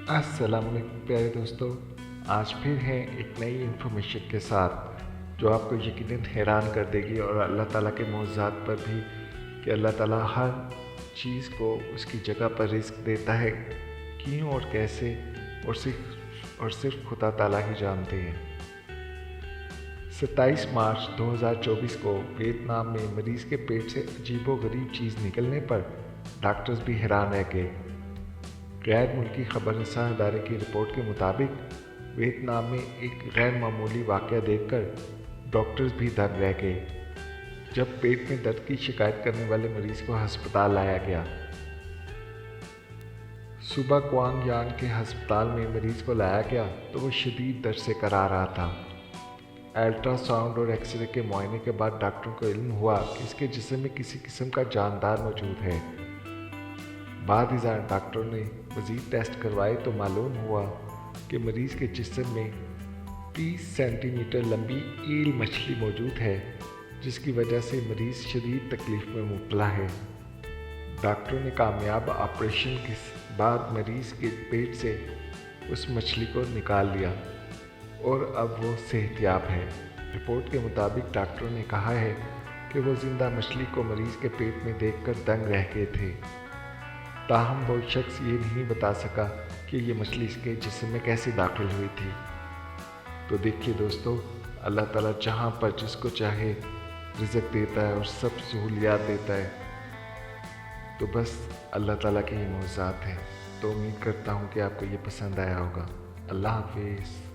السلام علیکم پیارے دوستو، آج پھر ہیں ایک نئی انفارمیشن کے ساتھ جو آپ کو یقیناً حیران کر دے گی، اور اللہ تعالیٰ کے معجزات پر بھی کہ اللہ تعالیٰ ہر چیز کو اس کی جگہ پر رزق دیتا ہے، کیوں اور کیسے، اور صرف خدا تعالیٰ ہی جانتے ہیں۔ 27 مارچ 2024 کو ویتنام میں مریض کے پیٹ سے عجیب و غریب چیز نکلنے پر ڈاکٹرز بھی حیران رہ گئے۔ غیر ملکی خبر رساں ادارے کی رپورٹ کے مطابق ویتنام میں ایک غیر معمولی واقعہ دیکھ کر ڈاکٹرز بھی دنگ رہ گئے جب پیٹ میں درد کی شکایت کرنے والے مریض کو ہسپتال لایا گیا۔ صبح کوانگ یانگ کے ہسپتال میں مریض کو لایا گیا تو وہ شدید درد سے کرا رہا تھا۔ الٹرا ساؤنڈ اور ایکس رے کے معائنے کے بعد ڈاکٹروں کو علم ہوا کہ اس کے جسم میں کسی قسم کا جاندار موجود ہے۔ بعد ازاں ڈاکٹروں نے مزید ٹیسٹ کروائے تو معلوم ہوا کہ مریض کے جسم میں 30 سینٹی میٹر لمبی ایل مچھلی موجود ہے، جس کی وجہ سے مریض شدید تکلیف میں مبتلا ہے۔ ڈاکٹروں نے کامیاب آپریشن کے بعد مریض کے پیٹ سے اس مچھلی کو نکال لیا اور اب وہ صحت یاب ہے۔ رپورٹ کے مطابق ڈاکٹروں نے کہا ہے کہ وہ زندہ مچھلی کو مریض کے پیٹ میں دیکھ کر دنگ رہ گئے تھے، تاہم وہ شخص یہ نہیں بتا سکا کہ یہ مچھلی اس کے جسم میں کیسے داخل ہوئی تھی۔ تو دیکھیے دوستو، اللہ تعالیٰ جہاں پر جس کو چاہے رزق دیتا ہے اور سب سہولیات دیتا ہے، تو بس اللہ تعالیٰ کے ہی معجزات ہیں۔ تو امید کرتا ہوں کہ آپ کو یہ پسند آیا ہوگا۔ اللہ حافظ۔